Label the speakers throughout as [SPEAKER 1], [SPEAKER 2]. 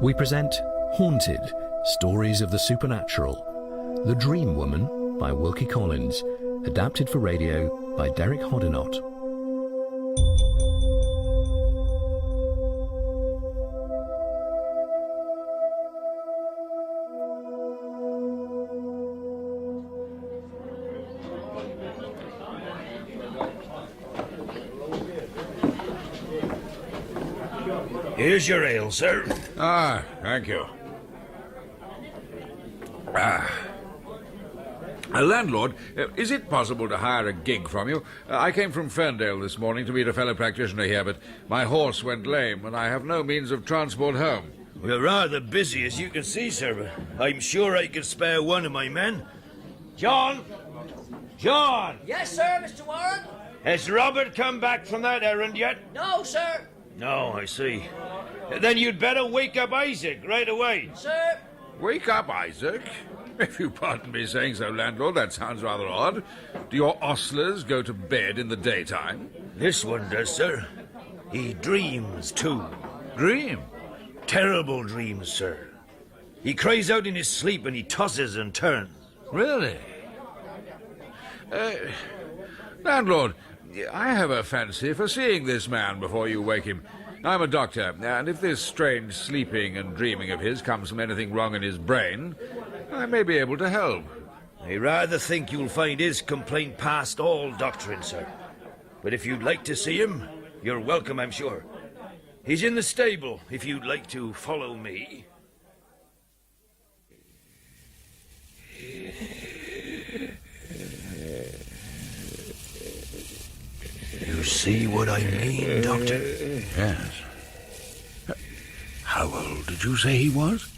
[SPEAKER 1] We present Haunted, Stories of the Supernatural. The Dream Woman by Wilkie Collins, adapted for radio by Derek Hoddinott.
[SPEAKER 2] Here's your ale, sir.
[SPEAKER 3] Ah, thank you. Landlord, is it possible to hire a gig from you? I came from Ferndale this morning to meet a fellow practitioner here, but my horse went lame and I have no means of transport home.
[SPEAKER 2] We're rather busy, as you can see, sir, but I'm sure I could spare one of my men. John! John!
[SPEAKER 4] Yes, sir, Mr. Warren?
[SPEAKER 2] Has Robert come back from that errand yet?
[SPEAKER 4] No, sir.
[SPEAKER 2] No, I see. Then you'd better wake up Isaac right away.
[SPEAKER 4] Sir?
[SPEAKER 3] Wake up, Isaac. If you pardon me saying so, landlord, that sounds rather odd. Do your ostlers go to bed in the daytime?
[SPEAKER 2] This one does, sir. He dreams, too.
[SPEAKER 3] Dream?
[SPEAKER 2] Terrible dreams, sir. He cries out in his sleep and he tosses and turns.
[SPEAKER 3] Really? Landlord, I have a fancy for seeing this man before you wake him. I'm a doctor, and if this strange sleeping and dreaming of his comes from anything wrong in his brain, I may be able to help.
[SPEAKER 2] I rather think you'll find his complaint past all doctrine, sir. But if you'd like to see him, you're welcome, I'm sure. He's in the stable, if you'd like to follow me. You see what I mean, Doctor?
[SPEAKER 3] Yes. How old did you say he was?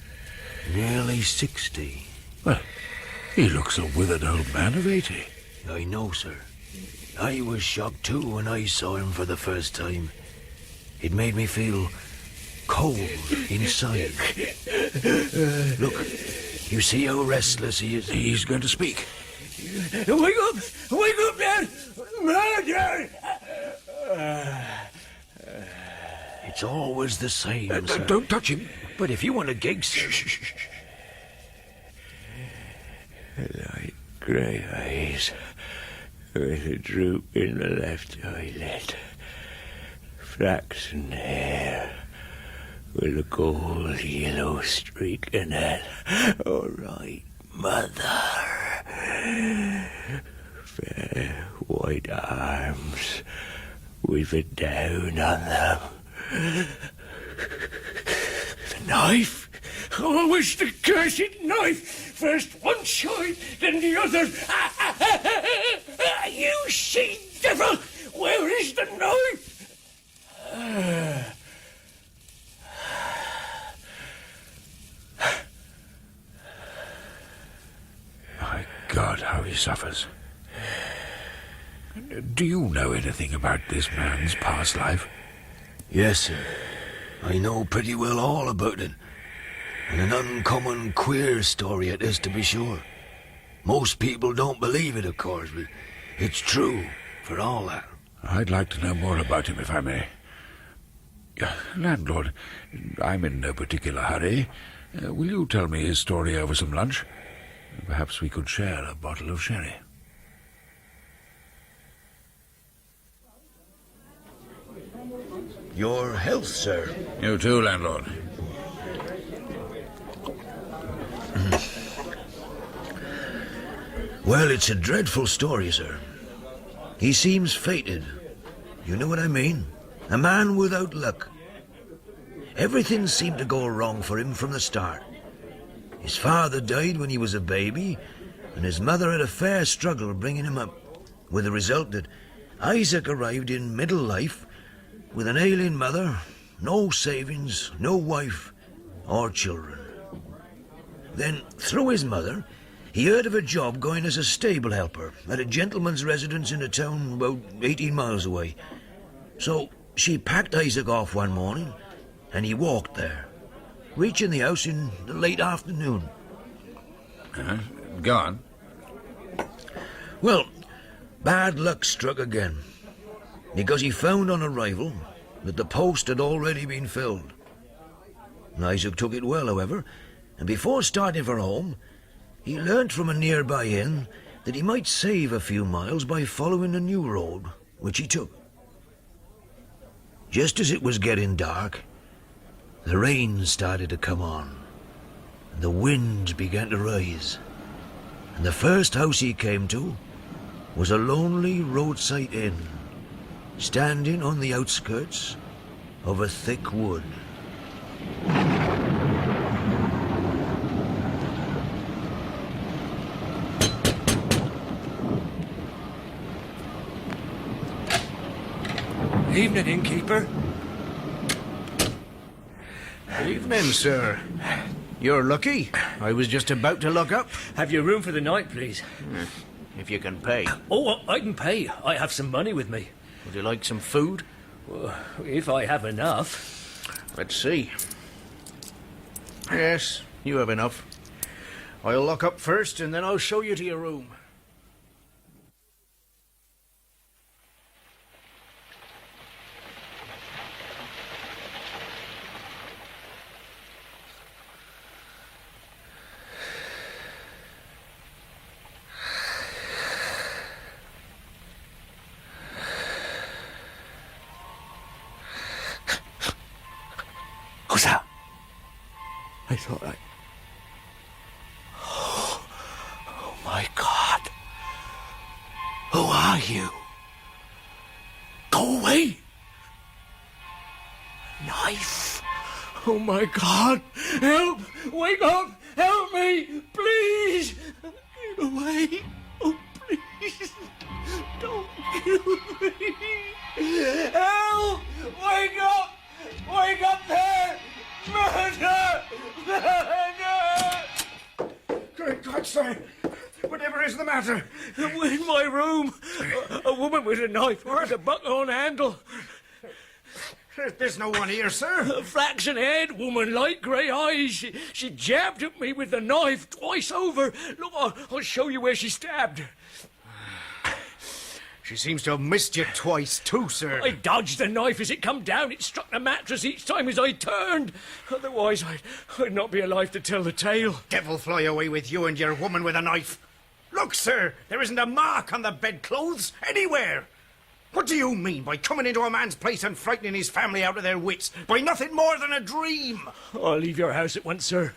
[SPEAKER 2] Nearly 60.
[SPEAKER 3] Well, he looks a withered old man of 80.
[SPEAKER 2] I know, sir. I was shocked, too, when I saw him for the first time. It made me feel cold inside. Look, you see how restless he is?
[SPEAKER 3] He's going to speak.
[SPEAKER 2] Wake up! Wake up, Dad! Murder! It's always the same, sir.
[SPEAKER 3] Don't touch him.
[SPEAKER 2] But if you want a gig, sir...
[SPEAKER 5] Light grey eyes with a droop in the left eyelid. Flaxen hair with a gold yellow streak in it. All right, mother. Fair white arms with a down on them. The knife? Oh, I wish the cursed knife! First one side, then the other. You she-devil! Where is the knife?
[SPEAKER 3] My God, how he suffers. Do you know anything about this man's past life?
[SPEAKER 2] Yes, sir. I know pretty well all about it. And an uncommon queer story it is, to be sure. Most people don't believe it, of course, but it's true, for all that.
[SPEAKER 3] I'd like to know more about him, if I may. Landlord, I'm in no particular hurry. Will you tell me his story over some lunch? Perhaps we could share a bottle of sherry.
[SPEAKER 2] Your health, sir.
[SPEAKER 3] You too, landlord.
[SPEAKER 2] Well, it's a dreadful story, sir. He seems fated. You know what I mean? A man without luck. Everything seemed to go wrong for him from the start. His father died when he was a baby, and his mother had a fair struggle bringing him up, with the result that Isaac arrived in middle life with an ailing mother, no savings, no wife or children. Then, through his mother, he heard of a job going as a stable helper at a gentleman's residence in a town about 18 miles away. So she packed Isaac off one morning, and he walked there, reaching the house in the late afternoon.
[SPEAKER 3] Go on.
[SPEAKER 2] Well, bad luck struck again, because he found on arrival that the post had already been filled. Isaac took it well, however, and before starting for home, he learnt from a nearby inn that he might save a few miles by following a new road, which he took. Just as it was getting dark, the rain started to come on, and the wind began to rise, and the first house he came to was a lonely roadside inn, standing on the outskirts of a thick wood.
[SPEAKER 5] Evening, innkeeper.
[SPEAKER 6] Evening, sir. You're lucky. I was just about to look up.
[SPEAKER 5] Have you room for the night, please?
[SPEAKER 6] If you can pay.
[SPEAKER 5] Oh, I can pay. I have some money with me.
[SPEAKER 6] Would you like some food?
[SPEAKER 5] Well, if I have enough.
[SPEAKER 6] Let's see. Yes, you have enough. I'll lock up first, and then I'll show you to your room.
[SPEAKER 5] Who's that? I thought I... Oh, my God. Who are you? Go away. Knife. Oh, my God. Help. Wake up. Help me. Please. Get away. Oh, please. Don't kill me. Help. Wake up. Wake up there. Murder. Murder.
[SPEAKER 6] Good God, sir. Whatever is the matter?
[SPEAKER 5] In my room, a woman with a knife with a buckhorn handle.
[SPEAKER 6] There's no one here, sir.
[SPEAKER 5] A flaxen head, woman, light grey eyes. She jabbed at me with the knife twice over. Look, I'll show you where she stabbed.
[SPEAKER 6] She seems to have missed you twice, too, sir.
[SPEAKER 5] I dodged the knife as it come down. It struck the mattress each time as I turned. Otherwise, I'd not be alive to tell the tale.
[SPEAKER 6] Devil fly away with you and your woman with a knife. Look, sir, there isn't a mark on the bedclothes anywhere. What do you mean by coming into a man's place and frightening his family out of their wits by nothing more than a dream?
[SPEAKER 5] I'll leave your house at once, sir.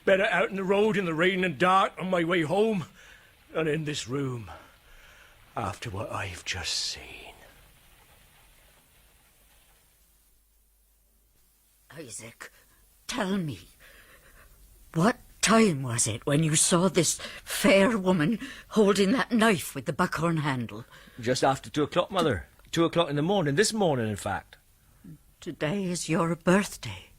[SPEAKER 5] Better out in the road in the rain and dark on my way home than in this room after what I've just seen.
[SPEAKER 7] Isaac, tell me, what time was it when you saw this fair woman holding that knife with the buckhorn handle?
[SPEAKER 8] Just after 2 o'clock, Mother. 2 o'clock in the morning. This morning, in fact.
[SPEAKER 7] Today is your birthday,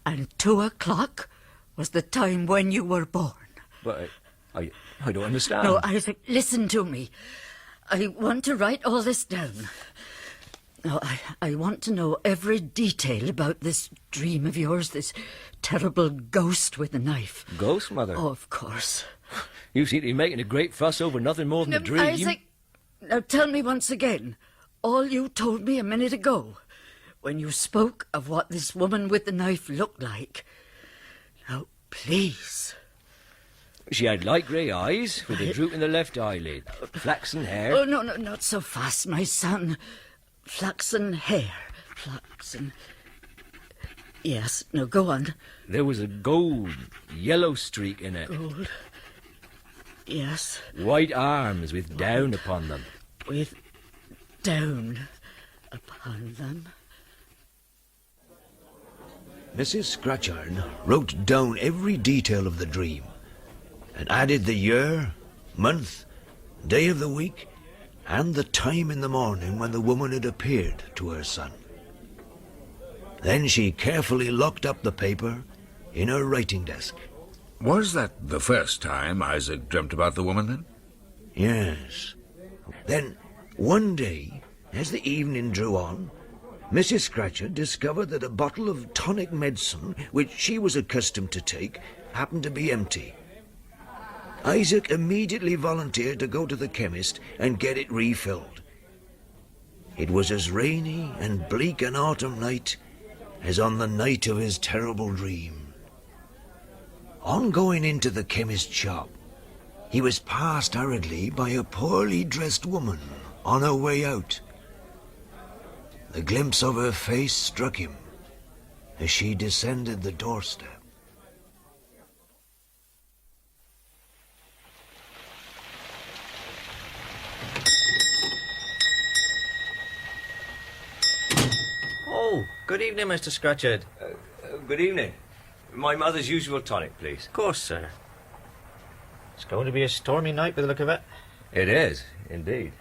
[SPEAKER 7] and 2 o'clock was the time when you were born.
[SPEAKER 8] But I don't understand.
[SPEAKER 7] No, Isaac, listen to me. I want to write all this down. No, I want to know every detail about this dream of yours, this terrible ghost with the knife.
[SPEAKER 8] Ghost, Mother?
[SPEAKER 7] Oh, of course.
[SPEAKER 8] You seem to be making a great fuss over nothing more than a dream.
[SPEAKER 7] Isaac, now tell me once again all you told me a minute ago when you spoke of what this woman with the knife looked like. Now, please.
[SPEAKER 8] She had light grey eyes with a droop in the left eyelid, flaxen hair.
[SPEAKER 7] Oh, no, not so fast, my son. Flaxen hair. Flaxen... Yes, no, go on.
[SPEAKER 8] There was a gold, yellow streak in it.
[SPEAKER 7] Gold. Yes.
[SPEAKER 8] White arms with down upon them.
[SPEAKER 7] With down upon them.
[SPEAKER 2] Mrs. Scratchard wrote down every detail of the dream and added the year, month, day of the week, and the time in the morning when the woman had appeared to her son. Then she carefully locked up the paper in her writing desk.
[SPEAKER 3] Was that the first time Isaac dreamt about the woman, then?
[SPEAKER 2] Yes. Then, one day, as the evening drew on, Mrs. Scratchard discovered that a bottle of tonic medicine, which she was accustomed to take, happened to be empty. Isaac immediately volunteered to go to the chemist and get it refilled. It was as rainy and bleak an autumn night as on the night of his terrible dream. On going into the chemist's shop, he was passed hurriedly by a poorly dressed woman on her way out. The glimpse of her face struck him as she descended the doorstep.
[SPEAKER 9] Oh, good evening, Mr. Scratchard.
[SPEAKER 8] Good evening. My mother's usual tonic, please.
[SPEAKER 9] Of course, sir. It's going to be a stormy night by the look of it.
[SPEAKER 8] It is, indeed.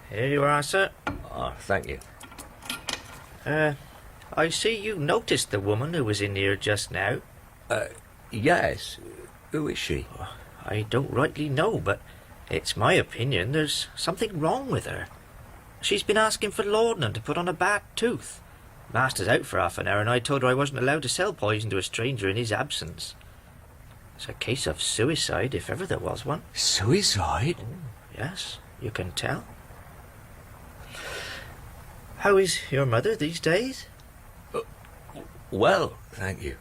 [SPEAKER 9] Here you are, sir.
[SPEAKER 8] Ah, thank you.
[SPEAKER 9] I see you noticed the woman who was in here just now.
[SPEAKER 8] Yes. Who is she?
[SPEAKER 9] I don't rightly know, but it's my opinion there's something wrong with her. She's been asking for laudanum to put on a bad tooth. Master's out for half an hour, and I told her I wasn't allowed to sell poison to a stranger in his absence. It's a case of suicide, if ever there was one.
[SPEAKER 8] Suicide?
[SPEAKER 9] Yes, you can tell. How is your mother these days?
[SPEAKER 8] Well, thank you.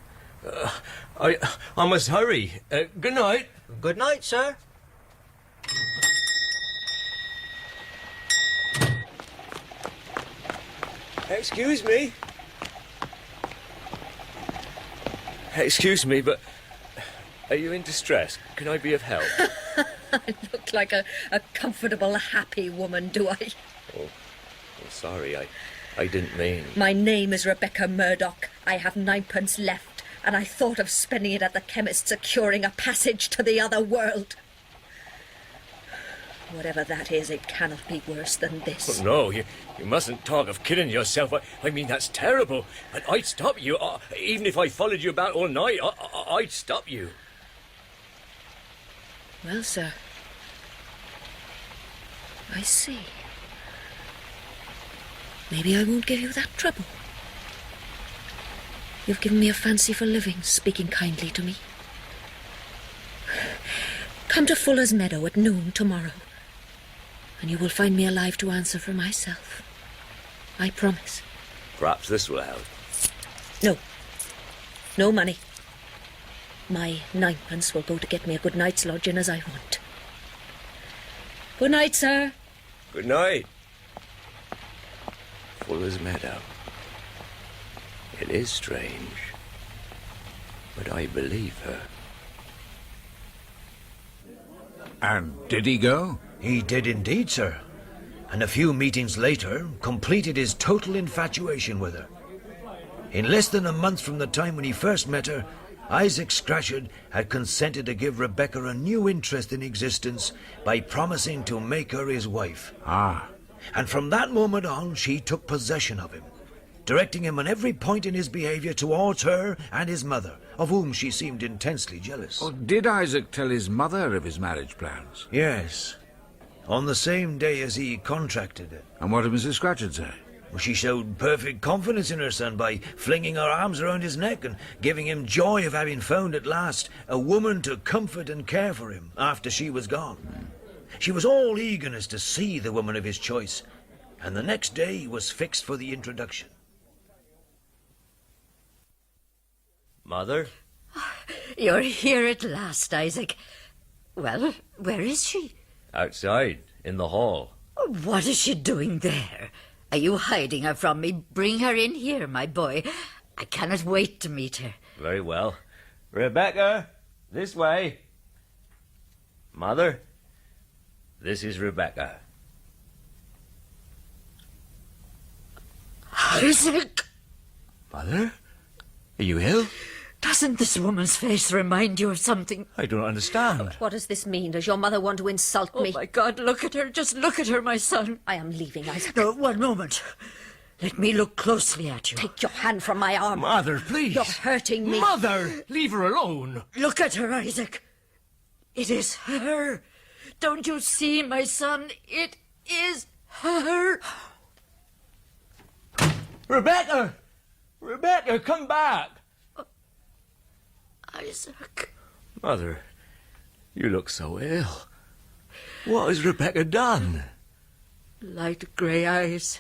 [SPEAKER 8] I must hurry. Good night.
[SPEAKER 9] Good night, sir.
[SPEAKER 8] Excuse me. Excuse me, but are you in distress? Can I be of help?
[SPEAKER 10] I look like a comfortable, happy woman, do I?
[SPEAKER 8] Oh, sorry, I didn't mean...
[SPEAKER 10] My name is Rebecca Murdoch. I have 9p left, and I thought of spending it at the chemist securing a passage to the other world. Whatever that is, it cannot be worse than this.
[SPEAKER 8] Oh, no, you mustn't talk of killing yourself. I mean, that's terrible. And I'd stop you. Even if I followed you about all night, I'd stop you.
[SPEAKER 10] Well, sir, I see. Maybe I won't give you that trouble. You've given me a fancy for living, speaking kindly to me. Come to Fuller's Meadow at noon tomorrow, and you will find me alive to answer for myself. I promise.
[SPEAKER 8] Perhaps this will help.
[SPEAKER 10] No. No money. My 9p will go to get me a good night's lodging as I want. Good night, sir.
[SPEAKER 8] Good night. Fuller's Meadow. It is strange, but I believe her.
[SPEAKER 3] And did he go?
[SPEAKER 2] He did indeed, sir. And a few meetings later, completed his total infatuation with her. In less than a month from the time when he first met her, Isaac Scratchard had consented to give Rebecca a new interest in existence by promising to make her his wife.
[SPEAKER 3] Ah.
[SPEAKER 2] And from that moment on, she took possession of him, directing him on every point in his behaviour towards her and his mother, of whom she seemed intensely jealous.
[SPEAKER 3] Oh, did Isaac tell his mother of his marriage plans?
[SPEAKER 2] Yes, on the same day as he contracted it.
[SPEAKER 3] And what did Mrs. Scratchard say?
[SPEAKER 2] She showed perfect confidence in her son by flinging her arms around his neck and giving him joy of having found at last a woman to comfort and care for him after she was gone. She was all eagerness to see the woman of his choice, and the next day was fixed for the introduction.
[SPEAKER 8] Mother?
[SPEAKER 7] You're here at last, Isaac. Well, where is she?
[SPEAKER 8] Outside, in the hall.
[SPEAKER 7] What is she doing there? Are you hiding her from me? Bring her in here, my boy. I cannot wait to meet her.
[SPEAKER 8] Very well. Rebecca, this way. Mother, this is Rebecca.
[SPEAKER 7] Isaac!
[SPEAKER 8] Mother? Are you ill?
[SPEAKER 7] Doesn't this woman's face remind you of something?
[SPEAKER 8] I don't understand.
[SPEAKER 10] What does this mean? Does your mother want to insult me?
[SPEAKER 7] Oh, my God, look at her. Just look at her, my son.
[SPEAKER 10] I am leaving, Isaac.
[SPEAKER 7] No, one moment. Let me look closely at you.
[SPEAKER 10] Take your hand from my arm.
[SPEAKER 5] Mother, please.
[SPEAKER 10] You're hurting me.
[SPEAKER 5] Mother, leave her alone.
[SPEAKER 7] Look at her, Isaac. It is her. Don't you see, my son? It is her.
[SPEAKER 8] Rebecca! Rebecca, come back!
[SPEAKER 7] Isaac.
[SPEAKER 8] Mother, you look so ill. What has Rebecca done?
[SPEAKER 7] Light grey eyes,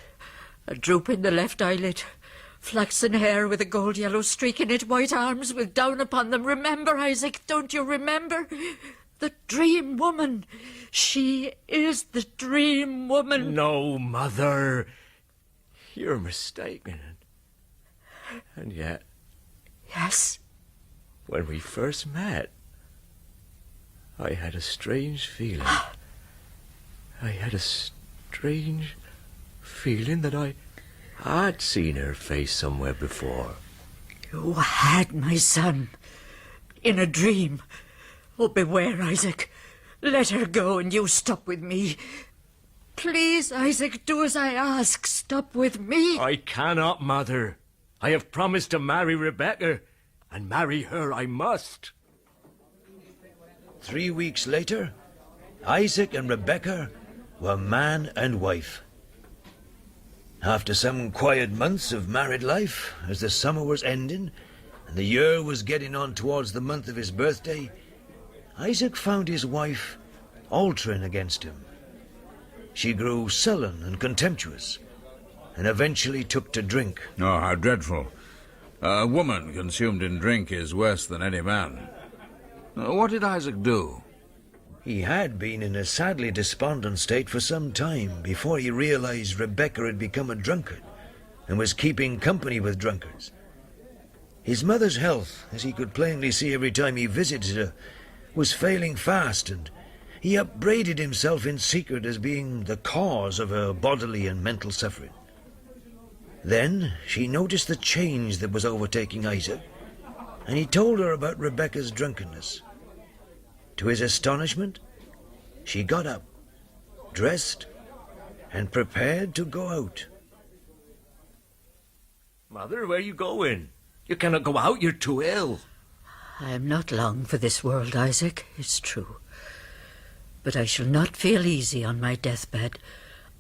[SPEAKER 7] a droop in the left eyelid, Flaxen hair with a gold yellow streak in it, white arms with down upon them. Remember, Isaac, don't you remember? The dream woman. She is the dream woman.
[SPEAKER 5] No, Mother. You're mistaken. And yet,
[SPEAKER 7] Yes.
[SPEAKER 5] when we first met, I had a strange feeling. I had a strange feeling that I had seen her face somewhere before.
[SPEAKER 7] You had, my son. In a dream. Oh, beware, Isaac. Let her go and you stop with me. Please, Isaac, do as I ask. Stop with me.
[SPEAKER 5] I cannot, Mother. I have promised to marry Rebecca, and marry her I must.
[SPEAKER 2] 3 weeks later, Isaac and Rebecca were man and wife. After some quiet months of married life, as the summer was ending and the year was getting on towards the month of his birthday, Isaac found his wife altering against him. She grew sullen and contemptuous, and eventually took to drink.
[SPEAKER 3] Oh, how dreadful. A woman consumed in drink is worse than any man. What did Isaac do?
[SPEAKER 2] He had been in a sadly despondent state for some time before he realized Rebecca had become a drunkard and was keeping company with drunkards. His mother's health, as he could plainly see every time he visited her, was failing fast, and he upbraided himself in secret as being the cause of her bodily and mental suffering. Then she noticed the change that was overtaking Isaac, and he told her about Rebecca's drunkenness. To his astonishment, she got up, dressed, and prepared to go out.
[SPEAKER 5] Mother, where are you going? You cannot go out, you're too ill.
[SPEAKER 7] I am not long for this world, Isaac, it's true. But I shall not feel easy on my deathbed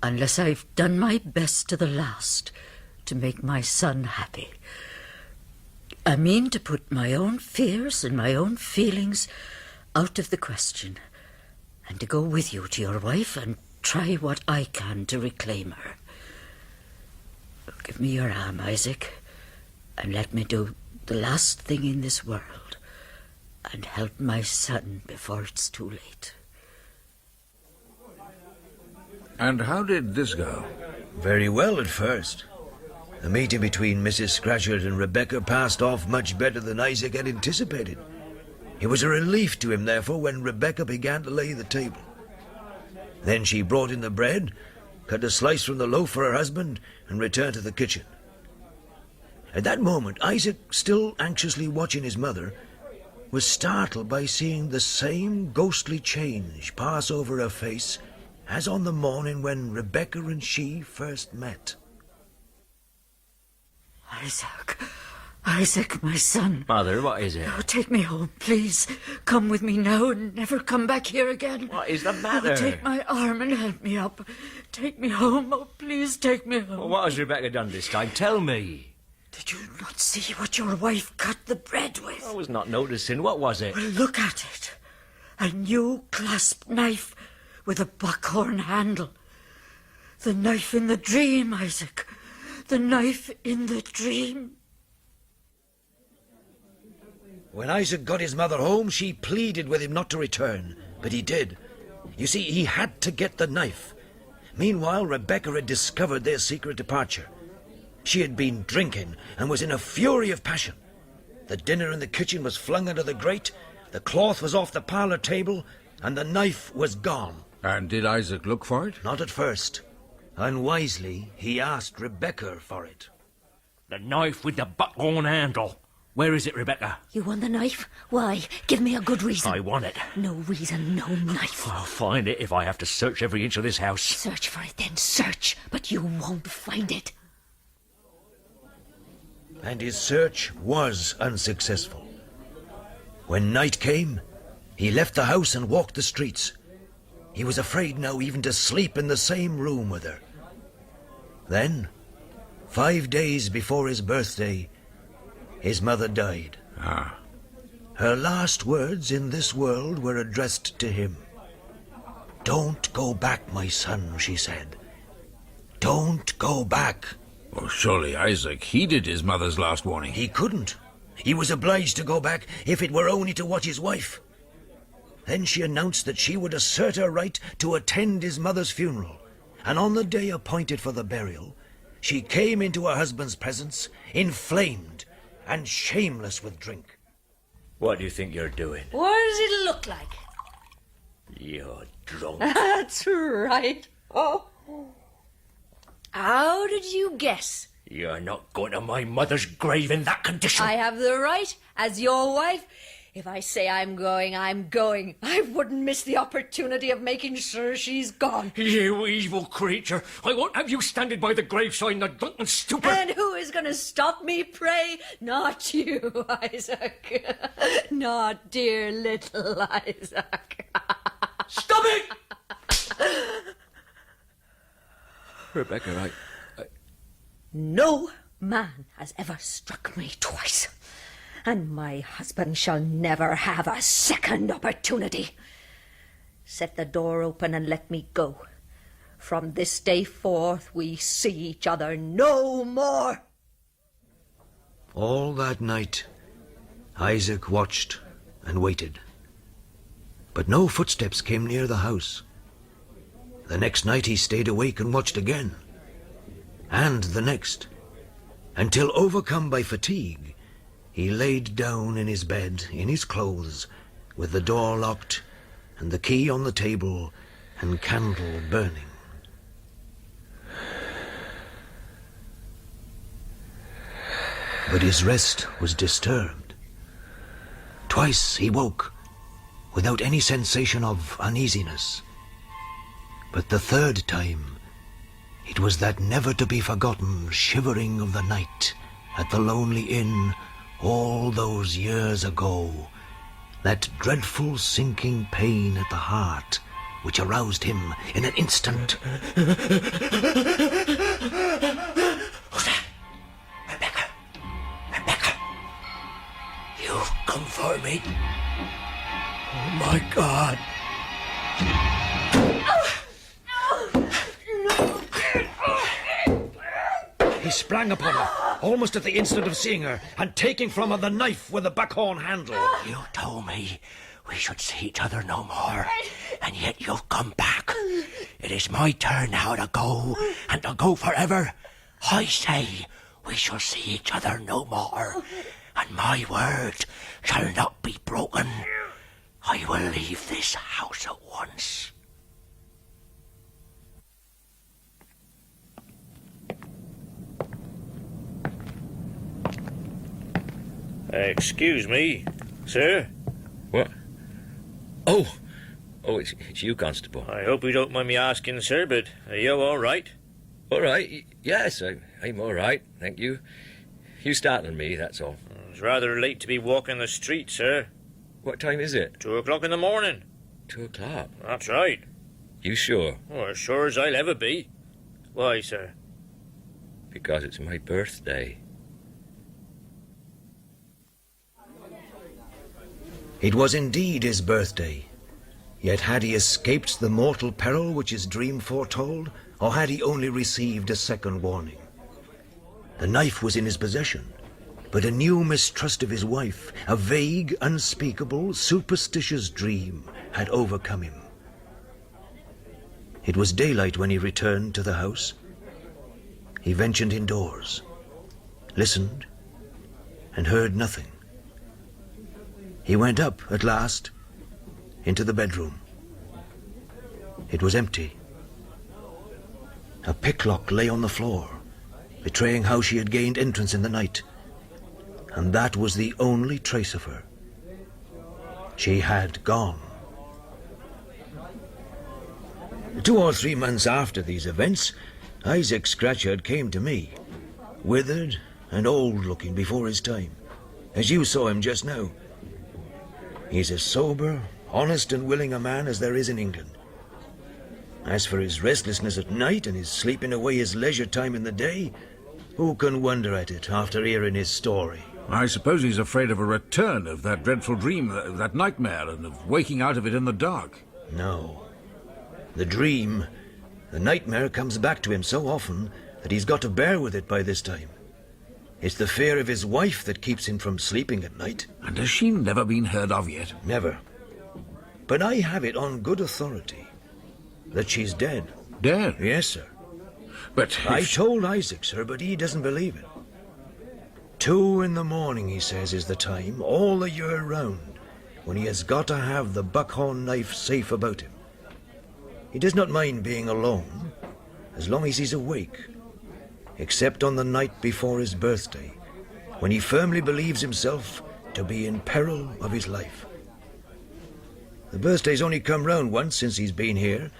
[SPEAKER 7] unless I've done my best to the last to make my son happy. I mean to put my own fears and my own feelings out of the question, and to go with you to your wife and try what I can to reclaim her. Give me your arm, Isaac, and let me do the last thing in this world and help my son before it's too late.
[SPEAKER 3] And how did this go?
[SPEAKER 2] Very well at first. The meeting between Mrs. Scatcherd and Rebecca passed off much better than Isaac had anticipated. It was a relief to him, therefore, when Rebecca began to lay the table. Then she brought in the bread, cut a slice from the loaf for her husband, and returned to the kitchen. At that moment, Isaac, still anxiously watching his mother, was startled by seeing the same ghostly change pass over her face as on the morning when Rebecca and she first met.
[SPEAKER 7] Isaac, my son.
[SPEAKER 5] Mother, what is it?
[SPEAKER 7] Oh, take me home, please. Come with me now and never come back here again.
[SPEAKER 5] What is the matter?
[SPEAKER 7] Oh, take my arm and help me up. Take me home. Oh, please take me home.
[SPEAKER 5] Well, what has Rebecca done this time? Tell me.
[SPEAKER 7] Did you not see what your wife cut the bread with?
[SPEAKER 5] I was not noticing. What was it?
[SPEAKER 7] Well, look at it. A new clasp knife with a buckhorn handle. The knife in the dream, Isaac. The knife in the dream.
[SPEAKER 2] When Isaac got his mother home, she pleaded with him not to return, but he did. You see, he had to get the knife. Meanwhile, Rebecca had discovered their secret departure. She had been drinking and was in a fury of passion. The dinner in the kitchen was flung under the grate, the cloth was off the parlour table, and the knife was gone.
[SPEAKER 3] And did Isaac look for it?
[SPEAKER 2] Not at first. Unwisely, he asked Rebecca for it.
[SPEAKER 5] The knife with the buckhorn handle. Where is it, Rebecca?
[SPEAKER 10] You want the knife? Why? Give me a good reason.
[SPEAKER 5] I want it.
[SPEAKER 10] No reason, no knife.
[SPEAKER 5] I'll find it if I have to search every inch of this house.
[SPEAKER 10] Search for it then, search. But you won't find it.
[SPEAKER 2] And his search was unsuccessful. When night came, he left the house and walked the streets. He was afraid now even to sleep in the same room with her. Then, 5 days before his birthday, his mother died. Her last words in this world were addressed to him. "Don't go back, my son," she said. "Don't go back."
[SPEAKER 3] Oh, surely Isaac heeded his mother's last warning.
[SPEAKER 2] He couldn't. He was obliged to go back, if it were only to watch his wife. Then she announced that she would assert her right to attend his mother's funeral, and on the day appointed for the burial, she came into her husband's presence, inflamed and shameless with drink.
[SPEAKER 8] What do you think you're doing?
[SPEAKER 10] What does it look like?
[SPEAKER 8] You're drunk.
[SPEAKER 10] That's right. Oh. How did you guess?
[SPEAKER 8] You're not going to my mother's grave in that condition.
[SPEAKER 10] I have the right, as your wife. If I say I'm going, I'm going. I wouldn't miss the opportunity of making sure she's gone.
[SPEAKER 8] You evil creature. I won't have you standing by the graveside, the drunken stupid.
[SPEAKER 10] And who is going to stop me, pray? Not you, Isaac. Not dear little Isaac.
[SPEAKER 8] Stop it! Rebecca, I...
[SPEAKER 10] No man has ever struck me twice. And my husband shall never have a second opportunity. Set the door open and let me go. From this day forth we see each other no more.
[SPEAKER 2] All that night, Isaac watched and waited. But no footsteps came near the house. The next night he stayed awake and watched again. And the next, until overcome by fatigue, he laid down in his bed, in his clothes, with the door locked and the key on the table and candle burning. But his rest was disturbed. Twice he woke, without any sensation of uneasiness. But the third time, it was that never-to-be-forgotten shivering of the night at the lonely inn all those years ago, that dreadful sinking pain at the heart which aroused him in an instant.
[SPEAKER 8] Rebecca! Rebecca! You've come for me? Oh, my God!
[SPEAKER 2] He sprang upon her, almost at the instant of seeing her, and taking from her the knife with the buckhorn handle.
[SPEAKER 8] You told me we should see each other no more, and yet you've come back. It is my turn now to go, and to go forever. I say we shall see each other no more, and my word shall not be broken. I will leave this house at once.
[SPEAKER 5] Excuse me, sir.
[SPEAKER 8] What? Oh, it's you, Constable.
[SPEAKER 5] I hope you don't mind me asking, sir, but are you all right?
[SPEAKER 8] All right, yes, I'm all right, thank you. You startled me, that's all.
[SPEAKER 5] It's rather late to be walking the street, sir.
[SPEAKER 8] What time is it?
[SPEAKER 5] 2 o'clock in the morning.
[SPEAKER 8] 2 o'clock?
[SPEAKER 5] That's right.
[SPEAKER 8] You sure?
[SPEAKER 5] Oh, as sure as I'll ever be. Why, sir?
[SPEAKER 8] Because it's my birthday.
[SPEAKER 2] It was indeed his birthday. Yet had he escaped the mortal peril which his dream foretold, or had he only received a second warning? The knife was in his possession, but a new mistrust of his wife, a vague, unspeakable, superstitious dream had overcome him. It was daylight when he returned to the house. He ventured indoors, listened, and heard nothing. He went up, at last, into the bedroom. It was empty. A picklock lay on the floor, betraying how she had gained entrance in the night. And that was the only trace of her. She had gone. 2 or 3 months after these events, Isaac Scatchard came to me, withered and old-looking before his time, as you saw him just now. He's as sober, honest and willing a man as there is in England. As for his restlessness at night and his sleeping away his leisure time in the day, who can wonder at it after hearing his story?
[SPEAKER 3] I suppose he's afraid of a return of that dreadful dream, that nightmare, and of waking out of it in the dark.
[SPEAKER 2] No. The dream, the nightmare comes back to him so often that he's got to bear with it by this time. It's the fear of his wife that keeps him from sleeping at night.
[SPEAKER 3] And has she never been heard of yet?
[SPEAKER 2] Never. But I have it on good authority that she's dead.
[SPEAKER 3] Dead?
[SPEAKER 2] Yes, sir.
[SPEAKER 3] But
[SPEAKER 2] I told Isaac, sir, but he doesn't believe it. 2 in the morning, he says, is the time, all the year round, when he has got to have the buckhorn knife safe about him. He does not mind being alone, as long as he's awake, except on the night before his birthday, when he firmly believes himself to be in peril of his life. The birthday's only come round once since he's been here,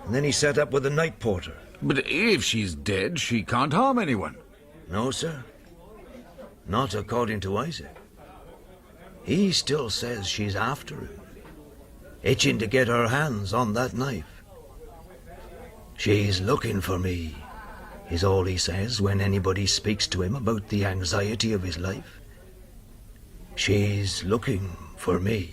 [SPEAKER 2] and then he sat up with the night porter.
[SPEAKER 3] But if she's dead, she can't harm anyone.
[SPEAKER 2] No, sir. Not according to Isaac. He still says she's after him, itching to get her hands on that knife. She's looking for me, is all he says when anybody speaks to him about the anxiety of his life. She's looking for me.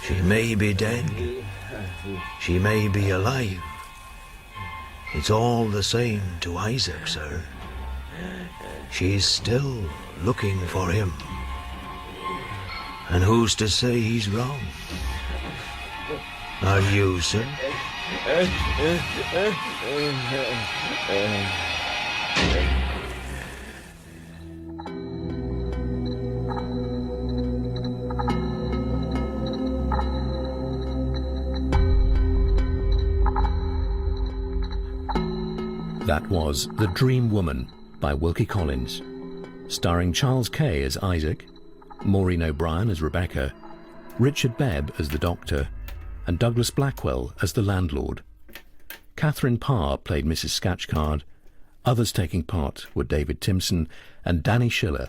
[SPEAKER 2] She may be dead. She may be alive. It's all the same to Isaac, sir. She's still looking for him. And who's to say he's wrong? Are you, sir?
[SPEAKER 1] That was The Dream Woman by Wilkie Collins, starring Charles Kay as Isaac, Maureen O'Brien as Rebecca, Richard Bebb as the Doctor, and Douglas Blackwell as the landlord. Catherine Parr played Mrs. Scatchcard. Others taking part were David Timson and Danny Schiller.